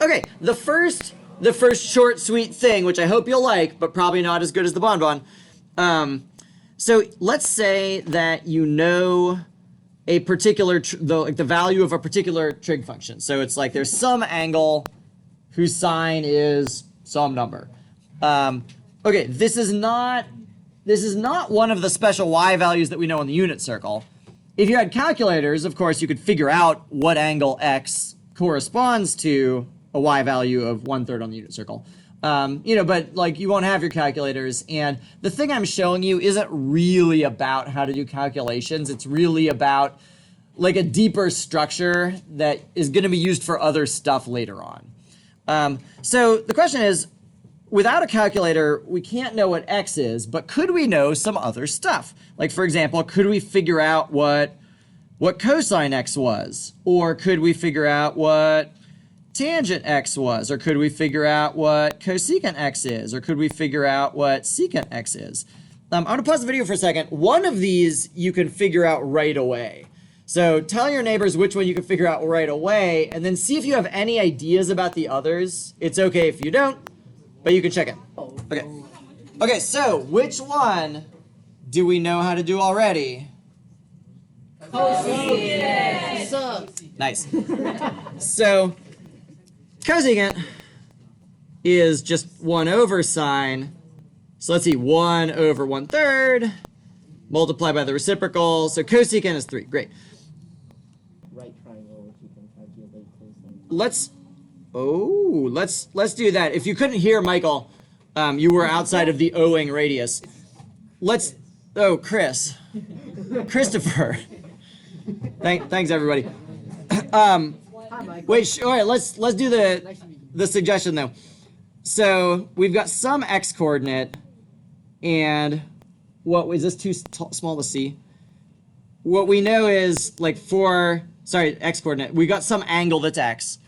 Okay, the first short, sweet thing, which I hope you'll like, but probably not as good as the bonbon. So let's say that you know a particular, the value of a particular trig function. So it's like there's some angle whose sine is some number. Okay, this is not one of the special y values that we know in the unit circle. If you had calculators, of course, you could figure out what angle x corresponds to a y value of 1/3 on the unit circle. But like you won't have your calculators, and the thing I'm showing you isn't really about how to do calculations. It's really about like a deeper structure that is going to be used for other stuff later on. So the question is, without a calculator, we can't know what x is, but could we know some other stuff? Like, for example, could we figure out what cosine x was? Or could we figure out what tangent x was? Or could we figure out what cosecant x is? Or could we figure out what secant x is? I'm going to pause the video for a second. One of these you can figure out right away. So tell your neighbors which one you can figure out right away, and then see if you have any ideas about the others. It's okay if you don't, but you can check it. Okay, so which one do we know how to do already? Cosecant. Nice. So cosecant is just 1 over sine. So let's see, 1 over 1/3 multiplied by the reciprocal. So cosecant is 3. Great. Right triangle, which you can calculate cosine. Let's do that. If you couldn't hear Michael, you were outside of the owing radius. Christopher. Thanks everybody. Wait, all right, let's do the suggestion though. So we've got some x coordinate, and what is this too small to see? What we know is like x coordinate. We got some angle that's x.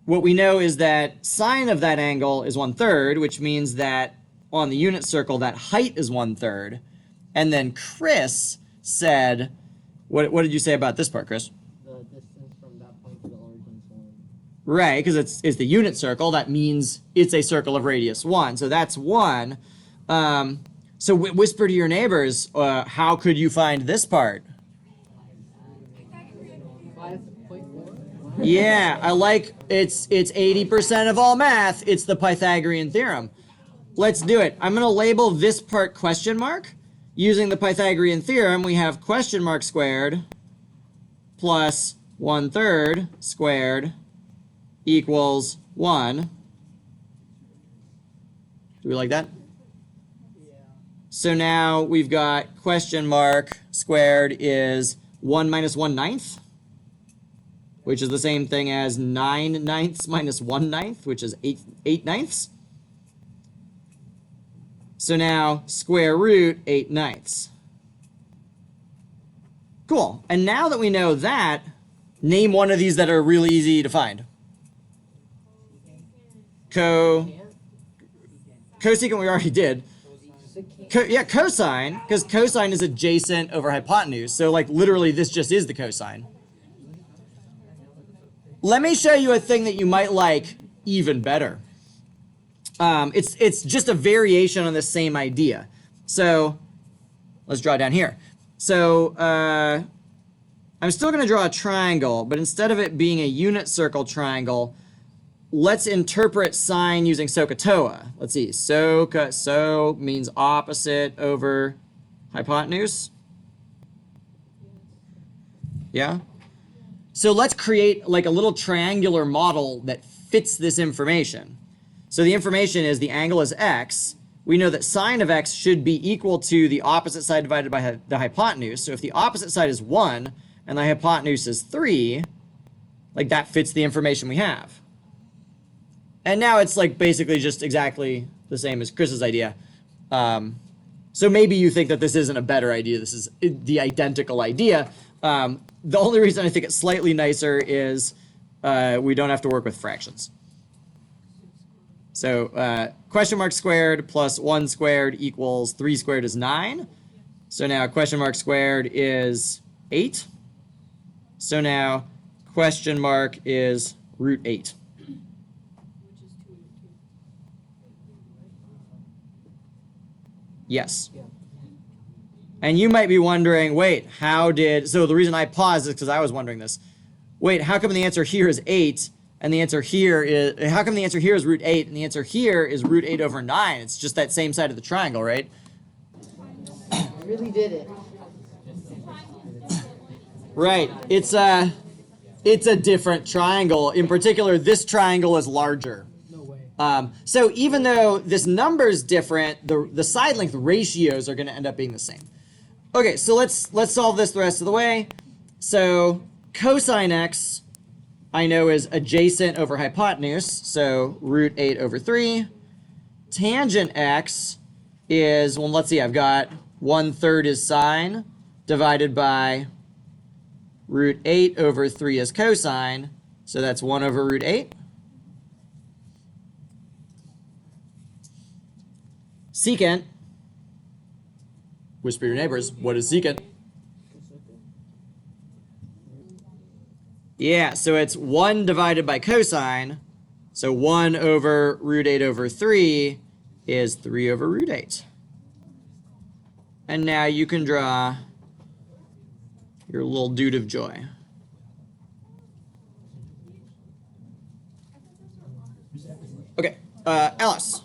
What we know is that sine of that angle is 1/3, which means that on the unit circle that height is 1/3. And then Chris said, what did you say about this part, Chris? The distance from that point to the origin is 1. Right, because it's the unit circle. That means it's a circle of radius 1. So that's 1. So whisper to your neighbors, how could you find this part? 5.4? Yeah, I like it's 80% of all math. It's the Pythagorean theorem. Let's do it. I'm going to label this part question mark. Using the Pythagorean theorem, we have question mark squared plus 1/3 squared equals 1. Do we like that? Yeah. So now we've got question mark squared is 1 minus 1/9, which is the same thing as 9/9 minus 1/9, which is 8/9. So now square root 8/9. Cool. And now that we know that, name one of these that are really easy to find. Cosecant we already did. Cosine, because cosine is adjacent over hypotenuse. So like literally this just is the cosine. Let me show you a thing that you might like even better. It's just a variation on the same idea. So let's draw down here. So I'm still going to draw a triangle, but instead of it being a unit circle triangle, let's interpret sine using SOHCAHTOA. Let's see. So means opposite over hypotenuse. Yeah? So let's create like a little triangular model that fits this information. So the information is the angle is x. We know that sine of x should be equal to the opposite side divided by the hypotenuse. So if the opposite side is 1 and the hypotenuse is 3, like that fits the information we have. And now it's like basically just exactly the same as Chris's idea. So maybe you think that this isn't a better idea. This is the identical idea. The only reason I think it's slightly nicer is we don't have to work with fractions. So question mark squared plus 1 squared equals 3 squared is 9. So now question mark squared is 8. So now question mark is root 8. Yes. Yeah. And you might be wondering, wait, so the reason I paused is because I was wondering this. Wait, how come the answer here is 8 and the answer here is, how come the answer here is root 8 and the answer here is root 8 over 9? It's just that same side of the triangle, right? I really did it. Right. It's a different triangle. In particular, this triangle is larger. No way. So even though this number is different, the side length ratios are going to end up being the same. Okay, so let's solve this the rest of the way. So cosine x, I know, is adjacent over hypotenuse, so root 8 over 3. Tangent x is, well, let's see, I've got 1/3 is sine divided by root 8 over 3 is cosine, so that's 1 over root 8. Secant, whisper your neighbors, what is secant? Yeah, so it's 1 divided by cosine, so 1 over root 8 over 3 is 3 over root 8. And now you can draw your little dude of joy. Okay, Alice.